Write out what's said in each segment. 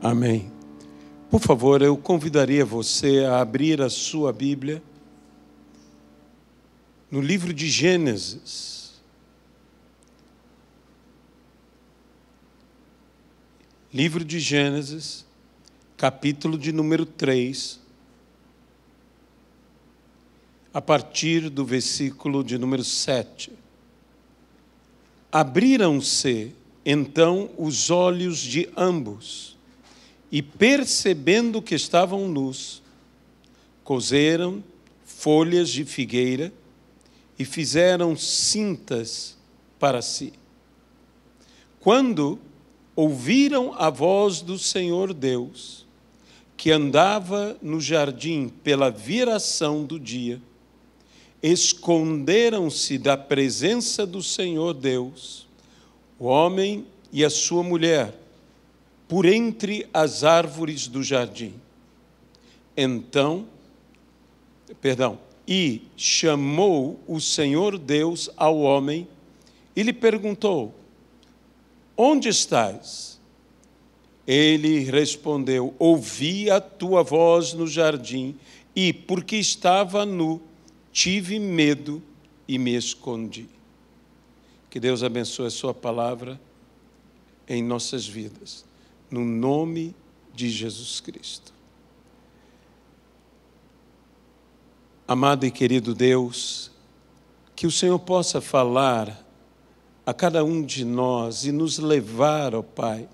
Amém. Por favor, eu convidaria você a abrir a sua Bíblia no livro de Gênesis. Livro de Gênesis, capítulo de número 3, a partir do versículo de número 7. Abriram-se, então, os olhos de ambos, e percebendo que estavam nus, coseram folhas de figueira e fizeram cintas para si. Quando ouviram a voz do Senhor Deus, que andava no jardim pela viração do dia, esconderam-se da presença do Senhor Deus, o homem e a sua mulher, por entre as árvores do jardim. E chamou o Senhor Deus ao homem e lhe perguntou: onde estás? Ele respondeu: ouvi a tua voz no jardim e, porque estava nu, tive medo e me escondi. Que Deus abençoe a sua palavra em nossas vidas, no nome de Jesus Cristo. Amado e querido Deus, que o Senhor possa falar a cada um de nós e nos levar, ó Pai,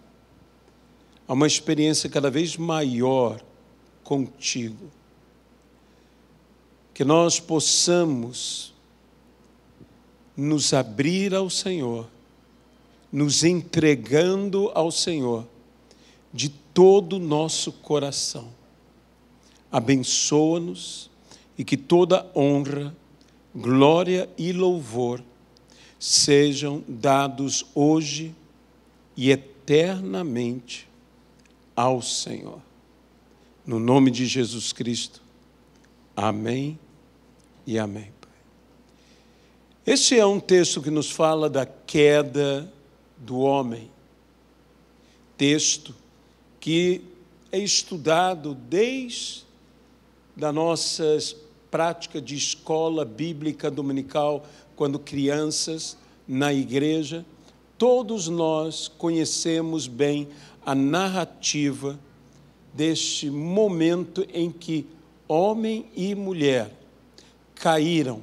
a uma experiência cada vez maior contigo. Que nós possamos nos abrir ao Senhor, nos entregando ao Senhor de todo o nosso coração. Abençoa-nos e que toda honra, glória e louvor sejam dados hoje e eternamente ao Senhor. No nome de Jesus Cristo. Amém e amém. Este é um texto que nos fala da queda do homem. Texto que é estudado desde a nossa prática de escola bíblica dominical, quando crianças, na igreja. Todos nós conhecemos bem a narrativa deste momento em que homem e mulher caíram,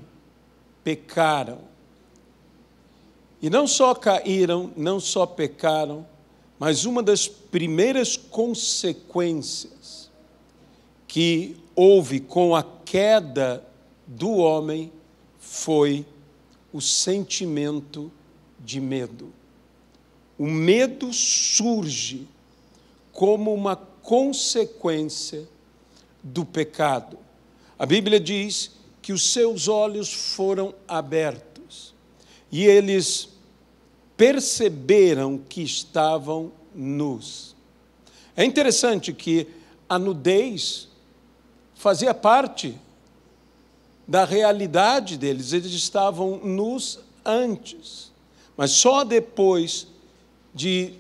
pecaram. E não só caíram, não só pecaram, mas uma das primeiras consequências que houve com a queda do homem foi o sentimento de medo. O medo surge como uma consequência do pecado. A Bíblia diz que os seus olhos foram abertos e eles perceberam que estavam nus. É interessante que a nudez fazia parte da realidade deles. Eles estavam nus antes, mas só depois de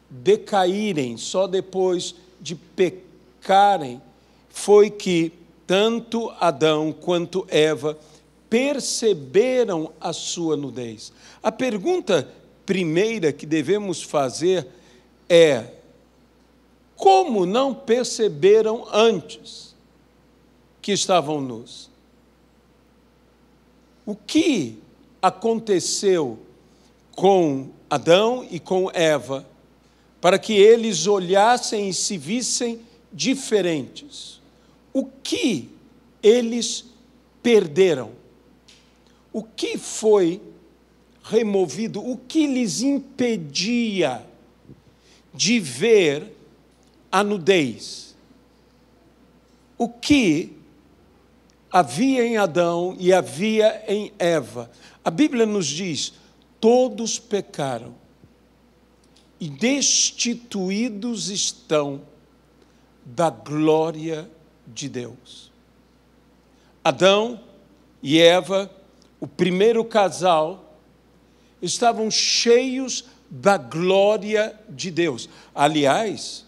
decaírem, só depois de pecarem, foi que tanto Adão quanto Eva perceberam a sua nudez. A pergunta primeira que devemos fazer é: como não perceberam antes que estavam nus? O que aconteceu com Adão e com Eva para que eles olhassem e se vissem diferentes? O que eles perderam? O que foi removido? O que lhes impedia de ver a nudez? O que havia em Adão e havia em Eva? A Bíblia nos diz: todos pecaram e destituídos estão da glória de Deus. Adão e Eva, o primeiro casal, estavam cheios da glória de Deus. Aliás,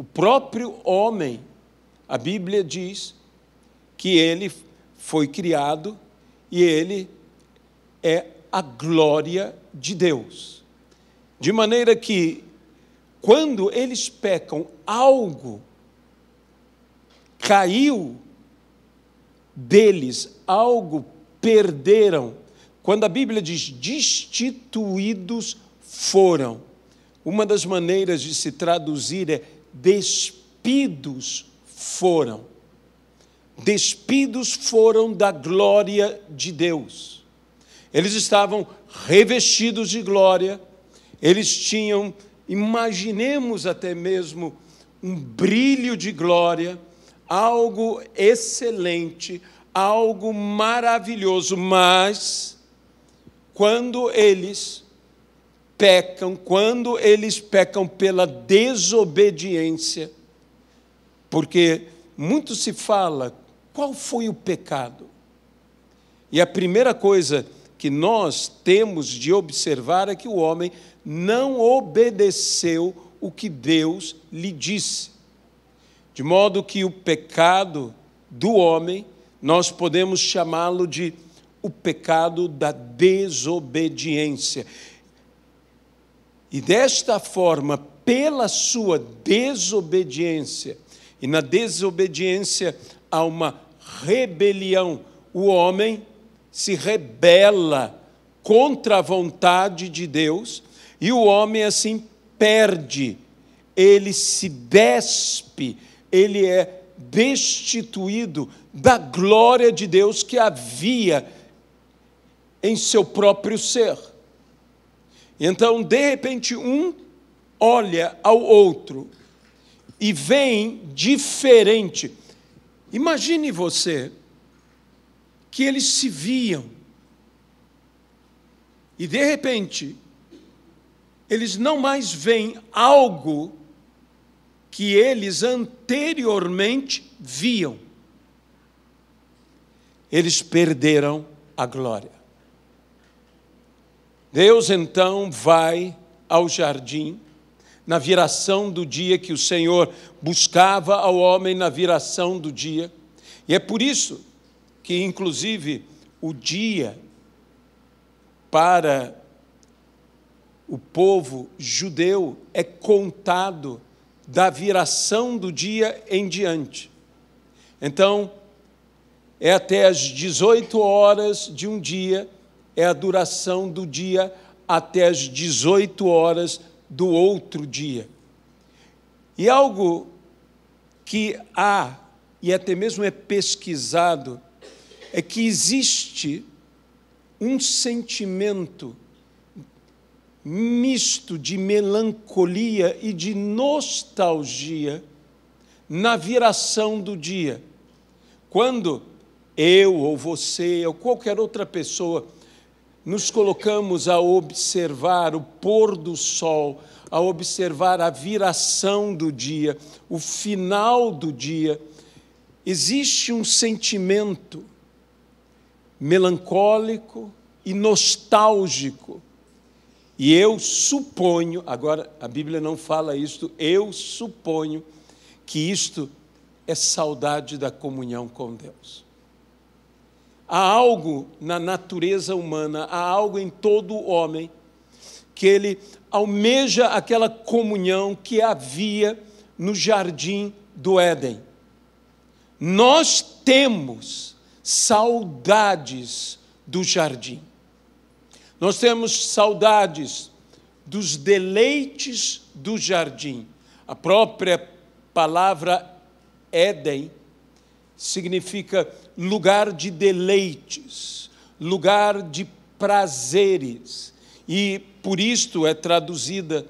O próprio homem, a Bíblia diz que ele foi criado e ele é a glória de Deus. De maneira que, quando eles pecam, algo caiu deles, algo perderam. Quando a Bíblia diz destituídos foram, uma das maneiras de se traduzir é despidos foram. Despidos foram da glória de Deus. Eles estavam revestidos de glória, eles tinham, imaginemos até mesmo, um brilho de glória, algo excelente, algo maravilhoso, mas quando eles pecam pela desobediência, porque muito se fala, qual foi o pecado? E a primeira coisa que nós temos de observar é que o homem não obedeceu o que Deus lhe disse. De modo que o pecado do homem, nós podemos chamá-lo de o pecado da desobediência. E desta forma, pela sua desobediência, e na desobediência há uma rebelião, o homem se rebela contra a vontade de Deus, e o homem assim perde, ele se despe, ele é destituído da glória de Deus que havia em seu próprio ser. Então, de repente, um olha ao outro e vem diferente. Imagine você que eles se viam e, de repente, eles não mais veem algo que eles anteriormente viam. Eles perderam a glória. Deus, então, vai ao jardim, na viração do dia que o Senhor buscava ao homem na viração do dia. E é por isso que, inclusive, o dia para o povo judeu é contado da viração do dia em diante. Então, é até as 18 horas de um dia, é a duração do dia até as 18 horas do outro dia. E algo que há, e até mesmo é pesquisado, é que existe um sentimento misto de melancolia e de nostalgia na viração do dia. Quando eu ou você ou qualquer outra pessoa nos colocamos a observar o pôr do sol, a observar a viração do dia, o final do dia, existe um sentimento melancólico e nostálgico. E eu suponho, agora a Bíblia não fala isto, eu suponho que isto é saudade da comunhão com Deus. Há algo na natureza humana, há algo em todo homem que ele almeja aquela comunhão que havia no jardim do Éden. Nós temos saudades do jardim. Nós temos saudades dos deleites do jardim. A própria palavra Éden significa lugar de deleites, lugar de prazeres. E por isto é traduzida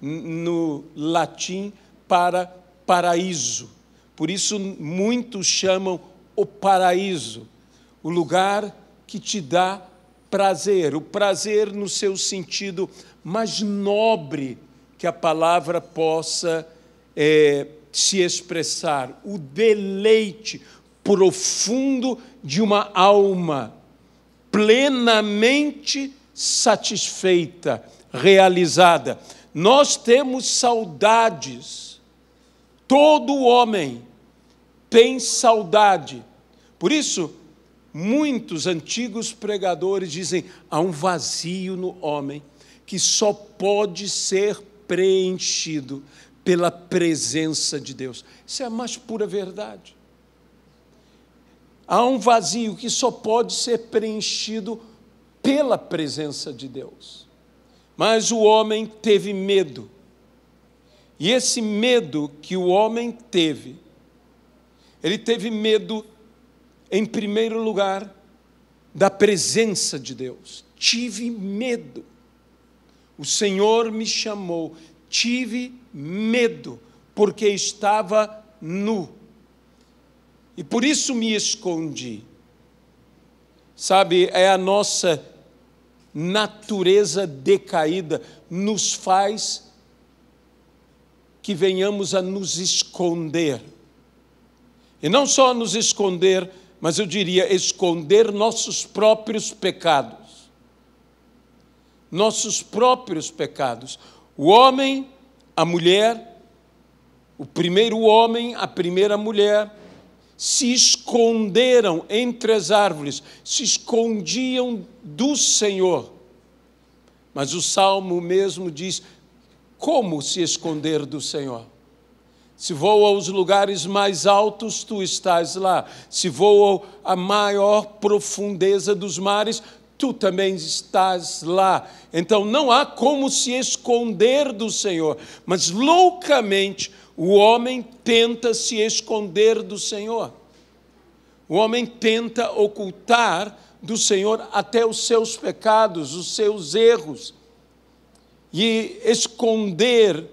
no latim para paraíso. Por isso muitos chamam o paraíso, o lugar que te dá prazer, o prazer no seu sentido mais nobre que a palavra possa se expressar, o deleite profundo de uma alma plenamente satisfeita, realizada. Nós temos saudades Todo homem tem saudade. Por isso, muitos antigos pregadores dizem: há um vazio no homem que só pode ser preenchido pela presença de Deus. Isso é a mais pura verdade. Há um vazio que só pode ser preenchido pela presença de Deus. Mas o homem teve medo. E esse medo que o homem teve, ele teve medo, em primeiro lugar, da presença de Deus. Tive medo. O Senhor me chamou. Tive medo, porque estava nu. E por isso me escondi. Sabe, é a nossa natureza decaída, nos faz que venhamos a nos esconder. E não só nos esconder, mas eu diria esconder nossos próprios pecados. Nossos próprios pecados. O homem, a mulher, o primeiro homem, a primeira mulher, se esconderam entre as árvores, se escondiam do Senhor. Mas o Salmo mesmo diz: como se esconder do Senhor? Se vou aos lugares mais altos, tu estás lá. Se vou à maior profundeza dos mares, tu também estás lá. Então não há como se esconder do Senhor. Mas loucamente o homem tenta se esconder do Senhor. O homem tenta ocultar do Senhor até os seus pecados, os seus erros. E esconder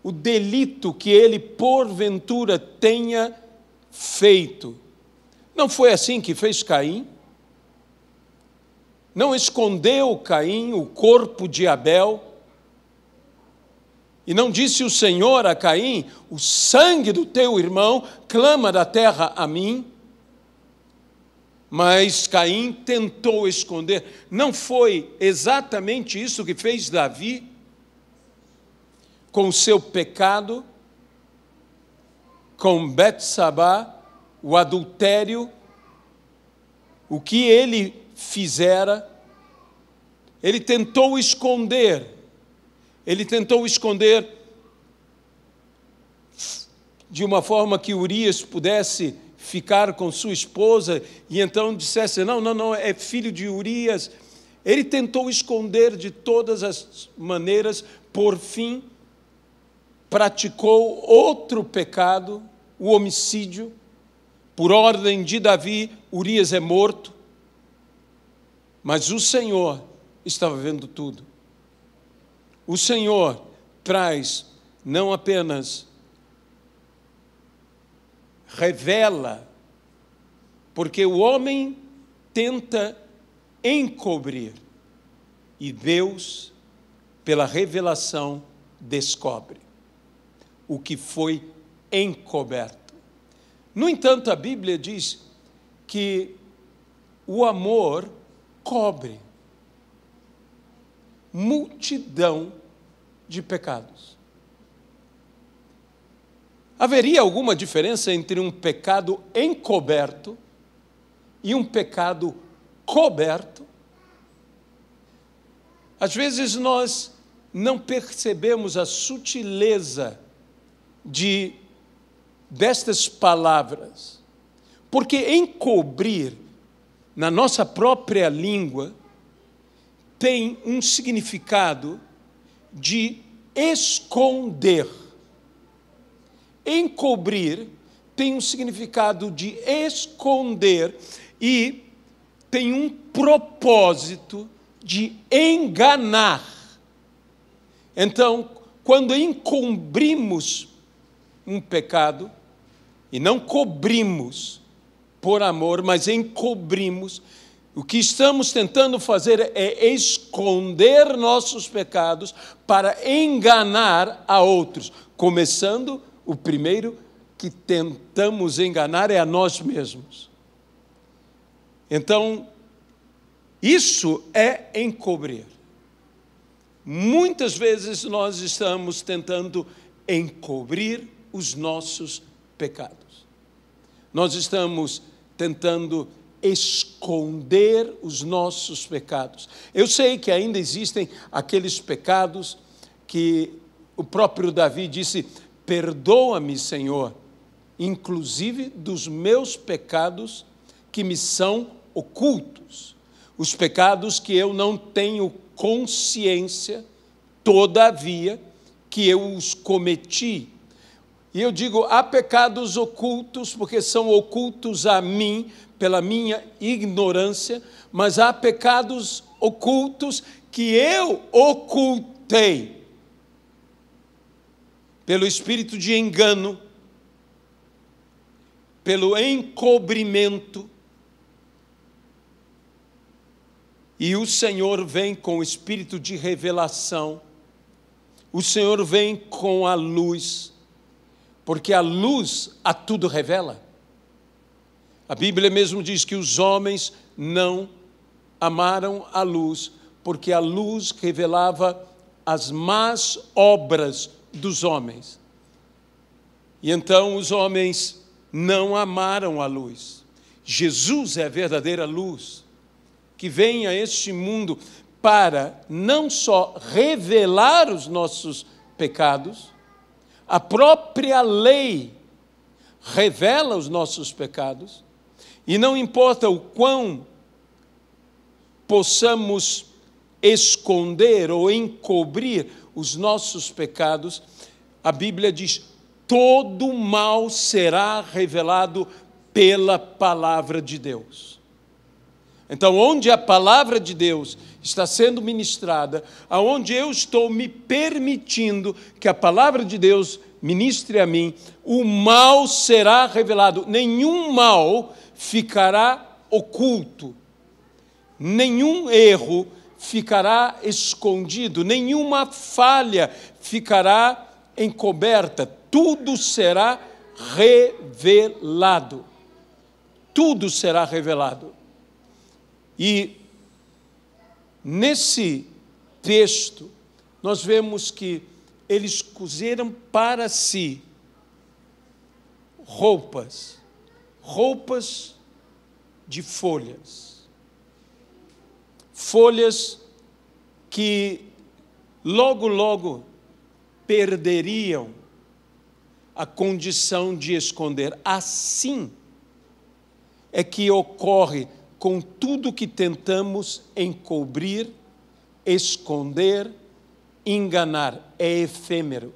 o delito que ele, porventura, tenha feito. Não foi assim que fez Caim? Não escondeu Caim o corpo de Abel? E não disse o Senhor a Caim: o sangue do teu irmão clama da terra a mim? Mas Caim tentou esconder. Não foi exatamente isso que fez Davi com o seu pecado, com Betsabá, o adultério, o que ele fizera? Ele tentou esconder. Ele tentou esconder de uma forma que Urias pudesse ficar com sua esposa e então dissesse: não, é filho de Urias. Ele tentou esconder de todas as maneiras, por fim, praticou outro pecado, o homicídio. Por ordem de Davi, Urias é morto. Mas o Senhor estava vendo tudo. O Senhor traz, não apenas revela, porque o homem tenta encobrir, e Deus, pela revelação, descobre o que foi encoberto. No entanto, a Bíblia diz que o amor cobre multidão de pecados. Haveria alguma diferença entre um pecado encoberto e um pecado coberto? Às vezes nós não percebemos a sutileza destas palavras, porque encobrir, na nossa própria língua, tem um significado de esconder. Encobrir tem um significado de esconder e tem um propósito de enganar. Então, quando encobrimos um pecado, e não cobrimos por amor, mas encobrimos, o que estamos tentando fazer é esconder nossos pecados para enganar a outros. Começando, o primeiro que tentamos enganar é a nós mesmos. Então, isso é encobrir. Muitas vezes nós estamos tentando encobrir os nossos pecados. Nós estamos tentando esconder os nossos pecados. Eu sei que ainda existem aqueles pecados que o próprio Davi disse: perdoa-me, Senhor, inclusive dos meus pecados que me são ocultos, os pecados que eu não tenho consciência, todavia, que eu os cometi. E eu digo, há pecados ocultos, porque são ocultos a mim, pela minha ignorância, mas há pecados ocultos que eu ocultei, pelo espírito de engano, pelo encobrimento. E o Senhor vem com o espírito de revelação, o Senhor vem com a luz, porque a luz a tudo revela. A Bíblia mesmo diz que os homens não amaram a luz, porque a luz revelava as más obras dos homens. E então os homens não amaram a luz. Jesus é a verdadeira luz, que vem a este mundo para não só revelar os nossos pecados, a própria lei revela os nossos pecados, e não importa o quão possamos esconder ou encobrir os nossos pecados, a Bíblia diz: todo mal será revelado pela palavra de Deus. Então, onde a palavra de Deus está sendo ministrada, aonde eu estou me permitindo que a palavra de Deus ministre a mim, o mal será revelado. Nenhum mal ficará oculto, nenhum erro ficará escondido, nenhuma falha ficará encoberta. Tudo será revelado. Tudo será revelado. E nesse texto, nós vemos que eles cozeram para si roupas de folhas. Folhas que logo, logo perderiam a condição de esconder. Assim é que ocorre com tudo que tentamos encobrir, esconder, enganar. É efêmero.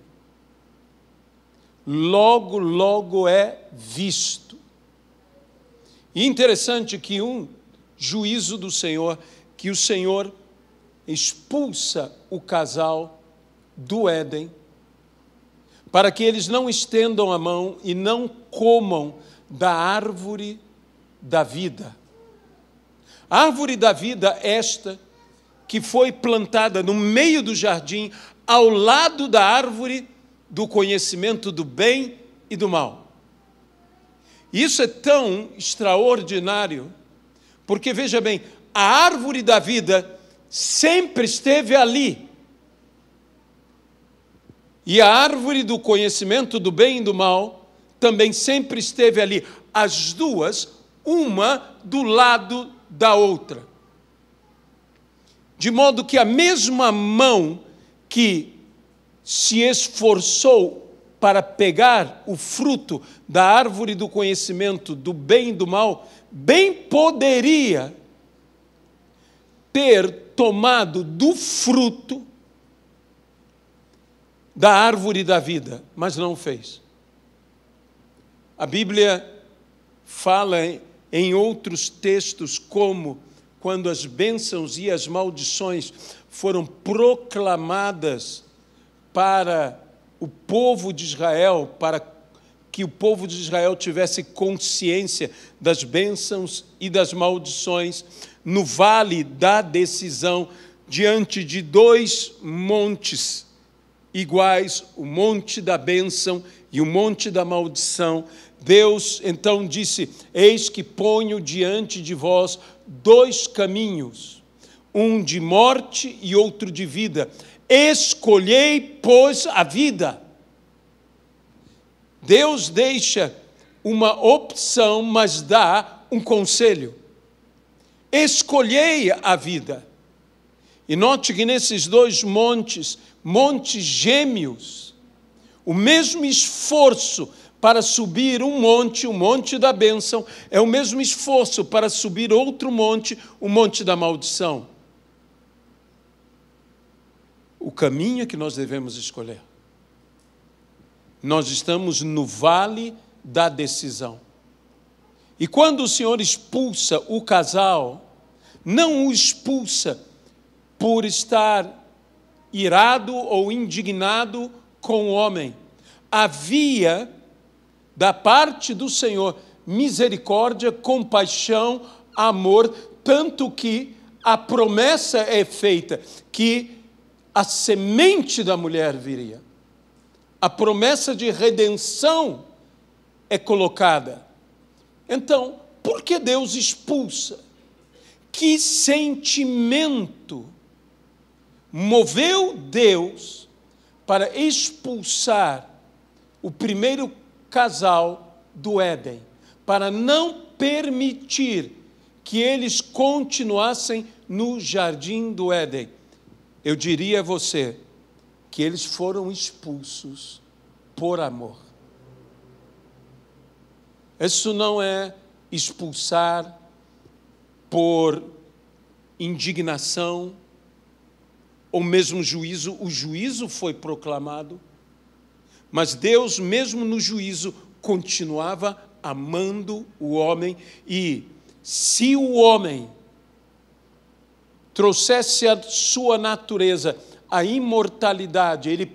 Logo, logo é visto. E interessante que um juízo do Senhor, que o Senhor expulsa o casal do Éden, para que eles não estendam a mão e não comam da árvore da vida. A árvore da vida, esta, que foi plantada no meio do jardim, ao lado da árvore do conhecimento do bem e do mal. Isso é tão extraordinário, porque, veja bem, a árvore da vida sempre esteve ali. E a árvore do conhecimento do bem e do mal também sempre esteve ali. As duas, uma do lado da outra. De modo que a mesma mão que se esforçou para pegar o fruto da árvore do conhecimento do bem e do mal, bem poderia ter tomado do fruto da árvore da vida, mas não fez. A Bíblia fala em outros textos como quando as bênçãos e as maldições foram proclamadas para o povo de Israel, para que o povo de Israel tivesse consciência das bênçãos e das maldições, no vale da decisão, diante de dois montes iguais, o monte da bênção e o monte da maldição, Deus então disse: eis que ponho diante de vós dois caminhos, um de morte e outro de vida. Escolhei, pois, a vida. Deus deixa uma opção, mas dá um conselho. Escolhei a vida. E note que nesses dois montes gêmeos, o mesmo esforço para subir um monte, o monte da bênção, é o mesmo esforço para subir outro monte, o monte da maldição. O caminho é que nós devemos escolher. Nós estamos no vale da decisão. E quando o Senhor expulsa o casal, não o expulsa por estar irado ou indignado com o homem. Havia, da parte do Senhor, misericórdia, compaixão, amor, tanto que a promessa é feita que a semente da mulher viria. A promessa de redenção é colocada. Então, por que Deus expulsa? Que sentimento moveu Deus para expulsar o primeiro casal do Éden, para não permitir que eles continuassem no jardim do Éden? Eu diria a você que eles foram expulsos por amor. Isso não é expulsar por indignação ou mesmo juízo. O juízo foi proclamado, mas Deus, mesmo no juízo, continuava amando o homem. E se o homem trouxesse a sua natureza, a imortalidade,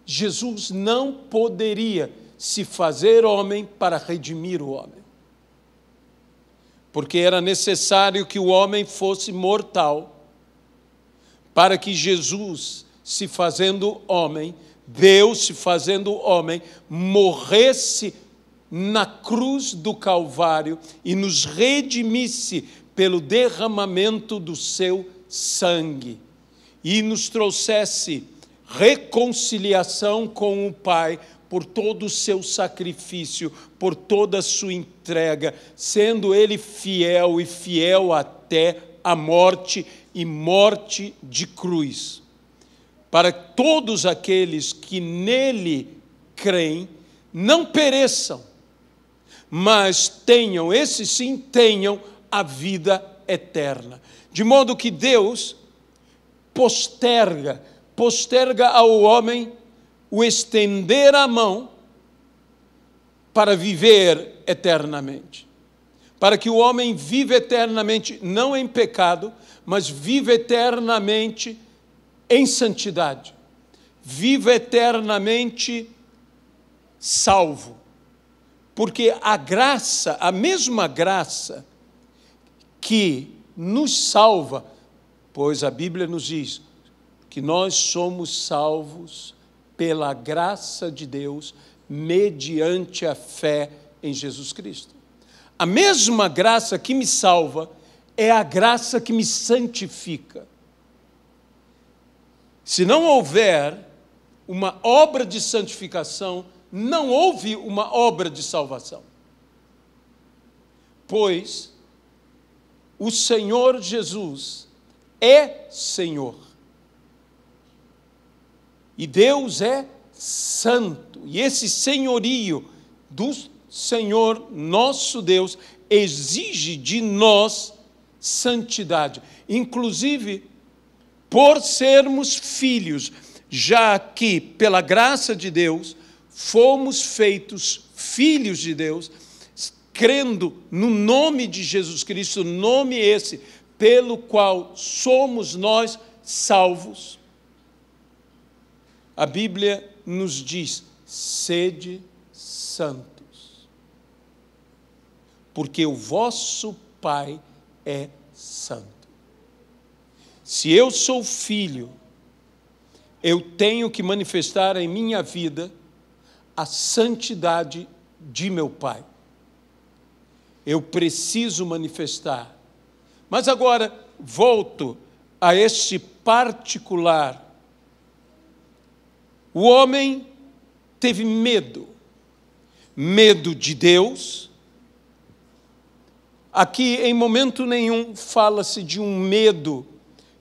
Jesus não poderia se fazer homem para redimir o homem. Porque era necessário que o homem fosse mortal, para que Jesus, se fazendo homem, Deus se fazendo homem, morresse na cruz do Calvário e nos redimisse pelo derramamento do seu sangue e nos trouxesse reconciliação com o Pai por todo o seu sacrifício, por toda a sua entrega, sendo Ele fiel e fiel até a morte e morte de cruz. Para todos aqueles que nele creem, não pereçam, mas tenham, esses sim, tenham a vida eterna. De modo que Deus posterga ao homem o estender a mão para viver eternamente. Para que o homem viva eternamente, não em pecado, mas viva eternamente em santidade. Viva eternamente salvo. Porque a graça, a mesma graça que nos salva, pois a Bíblia nos diz que nós somos salvos pela graça de Deus, mediante a fé em Jesus Cristo. A mesma graça que me salva é a graça que me santifica. Se não houver uma obra de santificação, não houve uma obra de salvação. Pois o Senhor Jesus é Senhor. E Deus é santo. E esse senhorio do Senhor, nosso Deus, exige de nós santidade. Inclusive, por sermos filhos, já que, pela graça de Deus, fomos feitos filhos de Deus, crendo no nome de Jesus Cristo, nome esse pelo qual somos nós salvos. A Bíblia nos diz: sede santos, porque o vosso Pai é santo. Se eu sou filho, eu tenho que manifestar em minha vida a santidade de meu Pai. Eu preciso manifestar. Mas agora, volto a este particular. O homem teve medo medo de Deus. Aqui, em momento nenhum, fala-se de um medo,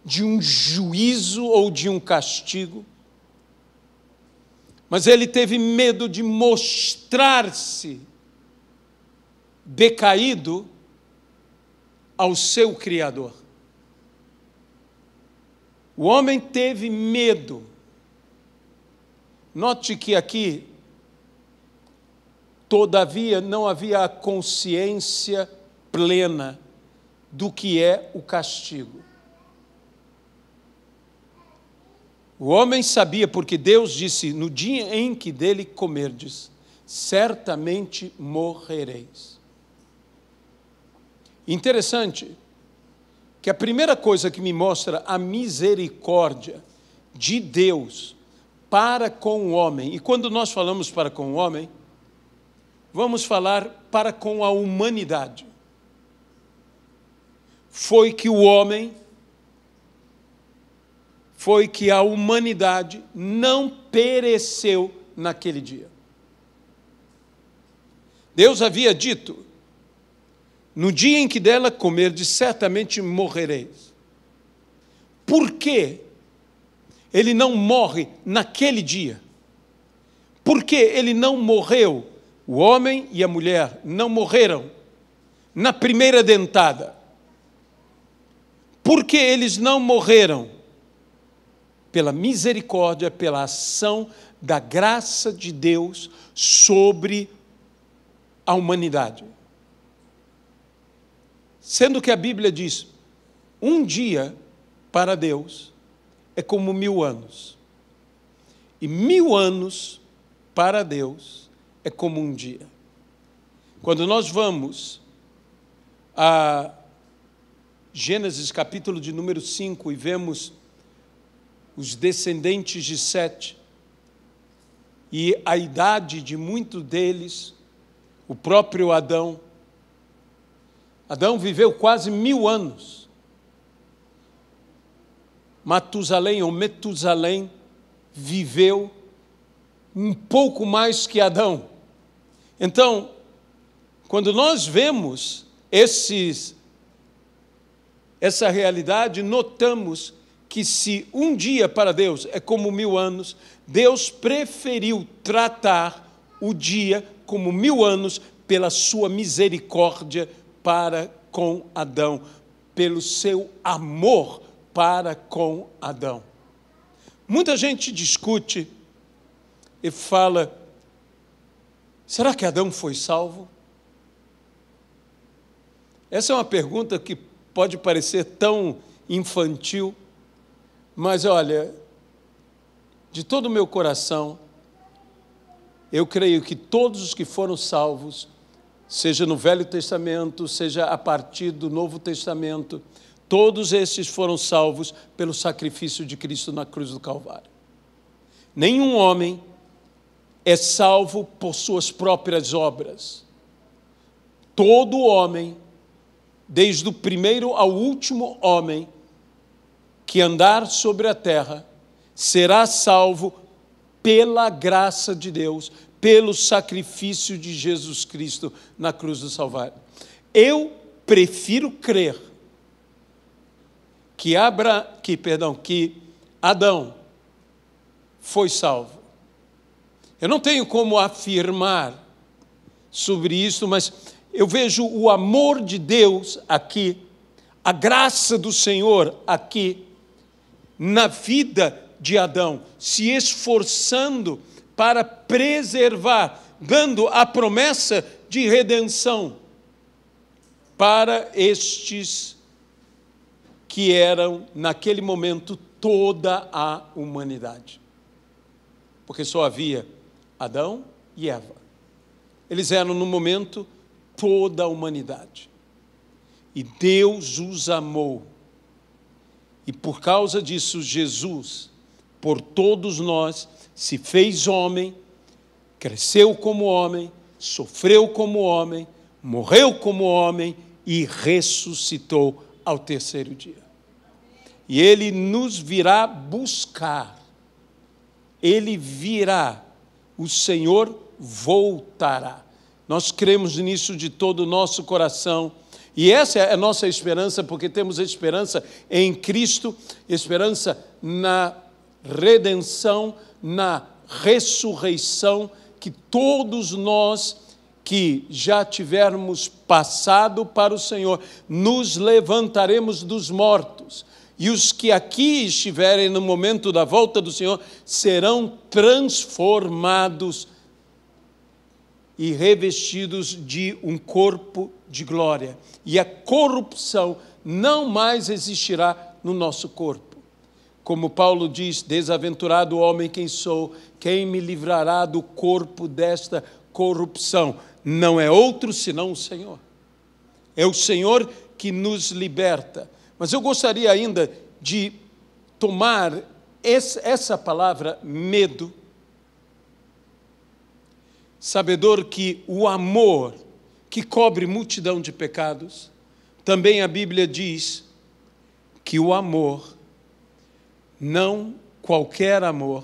de um juízo ou de um castigo. Mas ele teve medo de mostrar-se decaído ao seu Criador. O homem teve medo. Note que aqui, todavia, não havia a consciência plena do que é o castigo. O homem sabia, porque Deus disse, no dia em que dele comerdes, certamente morrereis. Interessante que a primeira coisa que me mostra a misericórdia de Deus para com o homem, e quando nós falamos para com o homem, vamos falar para com a humanidade, foi que a humanidade não pereceu naquele dia. Deus havia dito, no dia em que dela comerdes, certamente morrereis. Por quê? Ele não morre naquele dia. Por que ele não morreu? O homem e a mulher não morreram na primeira dentada. Por que eles não morreram? Pela misericórdia, pela ação da graça de Deus sobre a humanidade. Sendo que a Bíblia diz, um dia para Deus é como 1000 anos. E 1000 anos para Deus é como um dia. Quando nós vamos a Gênesis capítulo de número 5 e vemos os descendentes de Sete e a idade de muitos deles, o próprio Adão. Adão viveu quase 1000 anos. Matusalém ou Metusalém viveu um pouco mais que Adão. Então, quando nós vemos essa realidade, notamos que se um dia para Deus é como 1000 anos, Deus preferiu tratar o dia como 1000 anos pela sua misericórdia para com Adão, pelo seu amor para com Adão. Muita gente discute e fala, será que Adão foi salvo? Essa é uma pergunta que pode parecer tão infantil, mas olha, de todo o meu coração, eu creio que todos os que foram salvos, seja no Velho Testamento, seja a partir do Novo Testamento, todos esses foram salvos pelo sacrifício de Cristo na cruz do Calvário. Nenhum homem é salvo por suas próprias obras. Todo homem, desde o primeiro ao último homem que andar sobre a terra, será salvo pela graça de Deus, pelo sacrifício de Jesus Cristo na cruz do Calvário. Eu prefiro crer que Adão foi salvo. Eu não tenho como afirmar sobre isso, mas eu vejo o amor de Deus aqui, a graça do Senhor aqui, na vida de Adão, se esforçando para preservar, dando a promessa de redenção para estes que eram, naquele momento, toda a humanidade. Porque só havia Adão e Eva. Eles eram, no momento, toda a humanidade. E Deus os amou. E por causa disso, Jesus, por todos nós, se fez homem, cresceu como homem, sofreu como homem, morreu como homem e ressuscitou ao terceiro dia. E Ele nos virá buscar. Ele virá, o Senhor voltará. Nós cremos nisso de todo o nosso coração. E essa é a nossa esperança, porque temos esperança em Cristo, esperança na redenção, na ressurreição, que todos nós que já tivermos passado para o Senhor, nos levantaremos dos mortos. E os que aqui estiverem no momento da volta do Senhor serão transformados e revestidos de um corpo de glória. E a corrupção não mais existirá no nosso corpo. Como Paulo diz, desaventurado homem quem sou, quem me livrará do corpo desta corrupção? Não é outro senão o Senhor. É o Senhor que nos liberta. Mas eu gostaria ainda de tomar essa palavra medo, sabedor que o amor que cobre multidão de pecados, também a Bíblia diz que o amor, não qualquer amor,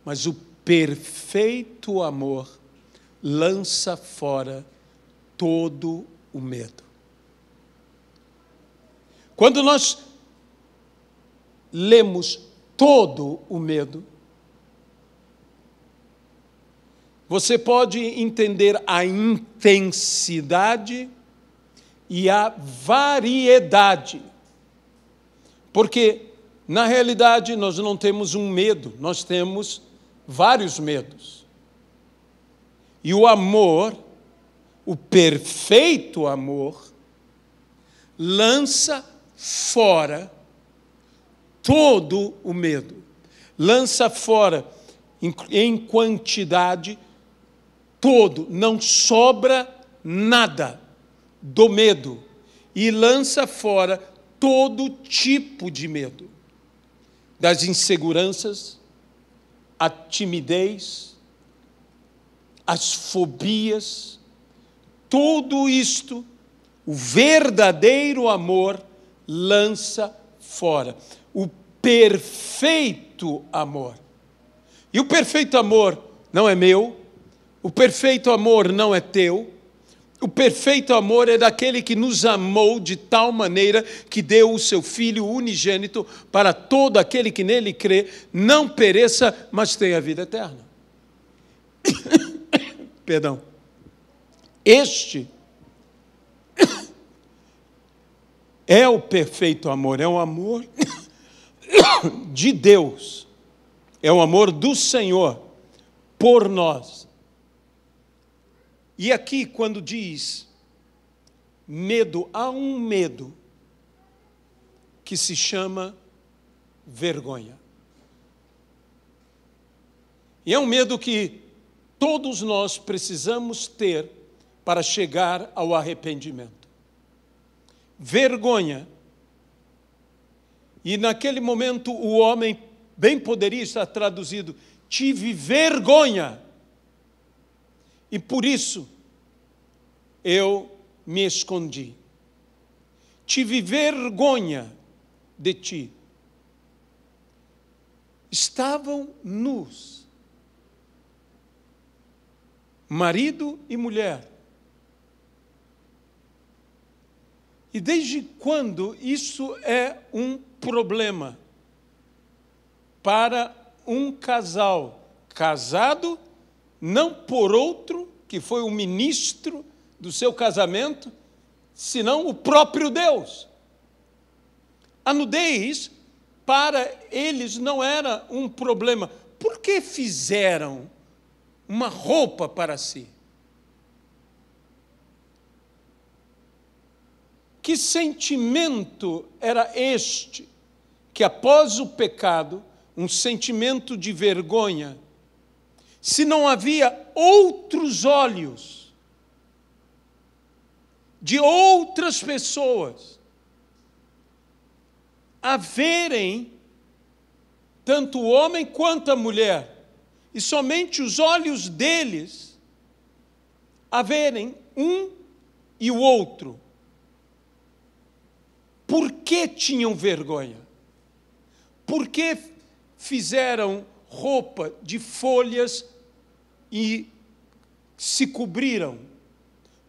mas o perfeito amor, lança fora todo o medo. Quando nós lemos todo o medo, você pode entender a intensidade e a variedade. Porque, na realidade, nós não temos um medo, nós temos vários medos. E o amor, o perfeito amor, lança fora todo o medo. Lança fora, em quantidade, todo, não sobra nada do medo. E lança fora todo tipo de medo. Das inseguranças, a timidez, as fobias, tudo isto, o verdadeiro amor lança fora. O perfeito amor. E o perfeito amor não é meu, o perfeito amor não é teu, o perfeito amor é daquele que nos amou de tal maneira que deu o seu Filho unigênito para todo aquele que nele crê, não pereça, mas tenha vida eterna. Perdão. Este é o perfeito amor, é o amor de Deus, é o amor do Senhor por nós. E aqui, quando diz medo, há um medo que se chama vergonha. E é um medo que todos nós precisamos ter para chegar ao arrependimento. Vergonha. E naquele momento o homem bem poderia estar traduzido: tive vergonha. E por isso eu me escondi. Tive vergonha de ti. Estavam nus. Marido e mulher. E desde quando isso é um problema para um casal casado, não por outro, que foi o ministro do seu casamento, senão o próprio Deus? A nudez, para eles, não era um problema. Por que fizeram uma roupa para si? Que sentimento era este, que após o pecado, um sentimento de vergonha, se não havia outros olhos de outras pessoas a verem tanto o homem quanto a mulher, e somente os olhos deles a verem um e o outro? Por que tinham vergonha? Por que fizeram roupa de folhas e se cobriram.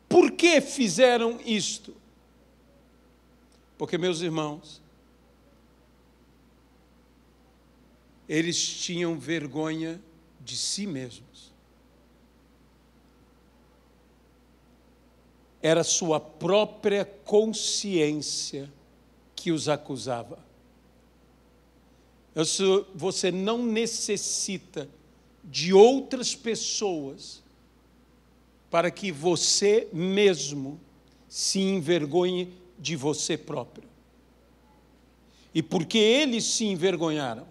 Por que fizeram isto? Porque, meus irmãos, eles tinham vergonha de si mesmos. Era sua própria consciência que os acusava. Você não necessita de outras pessoas para que você mesmo se envergonhe de você próprio. E porque eles se envergonharam,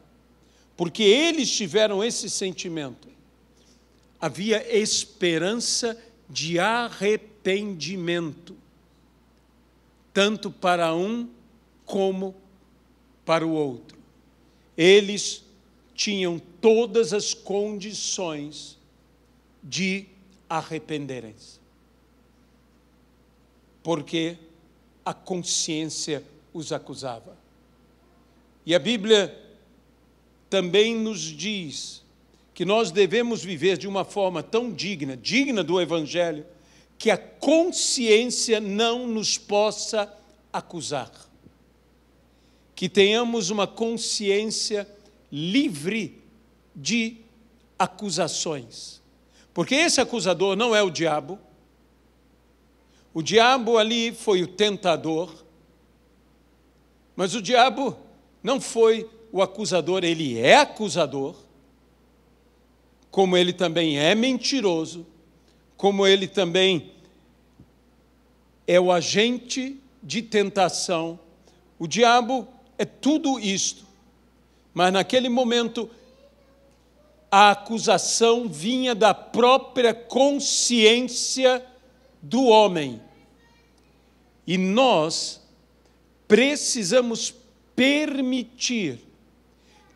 porque eles tiveram esse sentimento, havia esperança de arrependimento, tanto para um como para o outro. Eles tinham todas as condições de arrependerem-se, porque a consciência os acusava. E a Bíblia também nos diz que nós devemos viver de uma forma tão digna do Evangelho, que a consciência não nos possa acusar. Que tenhamos uma consciência livre de acusações. Porque esse acusador não é o diabo. O diabo ali foi o tentador, mas o diabo não foi o acusador, ele é acusador, como ele também é mentiroso, como ele também é o agente de tentação. O diabo é tudo isto, mas naquele momento a acusação vinha da própria consciência do homem. E nós precisamos permitir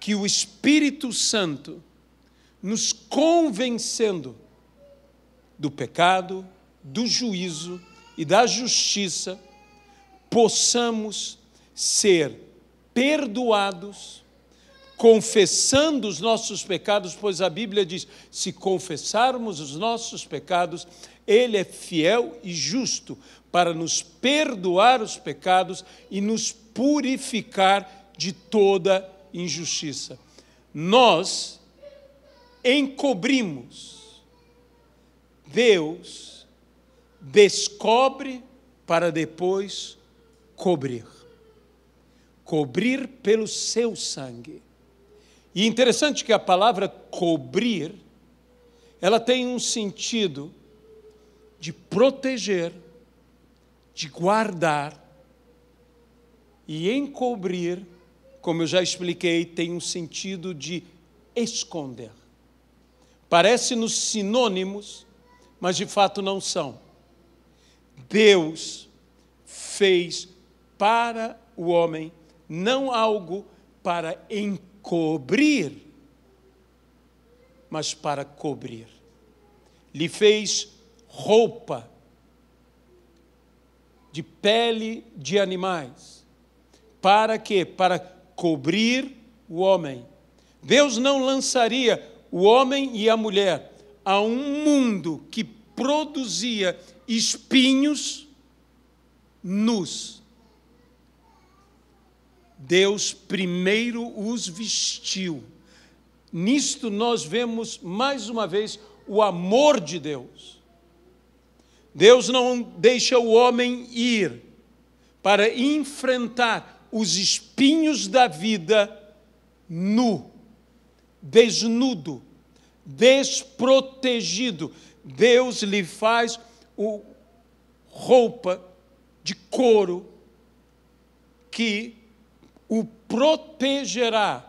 que o Espírito Santo, nos convencendo do pecado, do juízo e da justiça, possamos ser perdoados, confessando os nossos pecados, pois a Bíblia diz, se confessarmos os nossos pecados, Ele é fiel e justo para nos perdoar os pecados e nos purificar de toda injustiça. Nós encobrimos, Deus descobre para depois cobrir. Cobrir pelo seu sangue. E é interessante que a palavra cobrir, ela tem um sentido de proteger, de guardar, e encobrir, como eu já expliquei, tem um sentido de esconder. Parece-nos sinônimos, mas de fato não são. Deus fez para o homem não algo para encobrir, mas para cobrir. Lhe fez roupa de pele de animais. Para quê? Para cobrir o homem. Deus não lançaria o homem e a mulher a um mundo que produzia espinhos nus. Deus primeiro os vestiu. Nisto nós vemos mais uma vez o amor de Deus. Deus não deixa o homem ir para enfrentar os espinhos da vida nu, desnudo, desprotegido. Deus lhe faz roupa de couro que o protegerá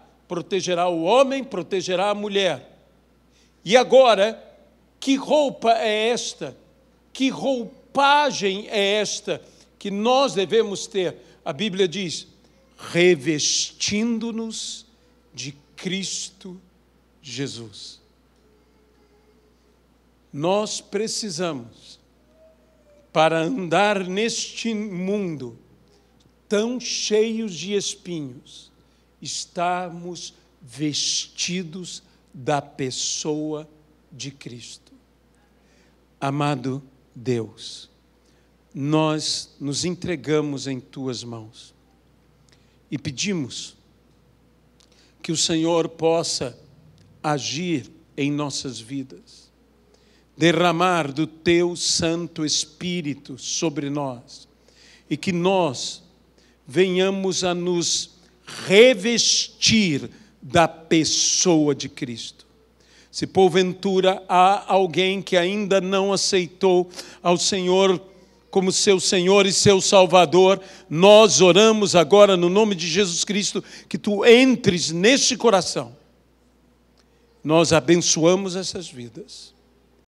o homem, protegerá a mulher. E agora, que roupa é esta? Que roupagem é esta que nós devemos ter? A Bíblia diz, revestindo-nos de Cristo Jesus. Nós precisamos, para andar neste mundo tão cheios de espinhos, estarmos vestidos da pessoa de Cristo. Amado Deus, nós nos entregamos em Tuas mãos e pedimos que o Senhor possa agir em nossas vidas, derramar do Teu Santo Espírito sobre nós e que nós venhamos a nos revestir da pessoa de Cristo. Se porventura há alguém que ainda não aceitou ao Senhor como seu Senhor e seu Salvador, nós oramos agora no nome de Jesus Cristo que Tu entres neste coração. Nós abençoamos essas vidas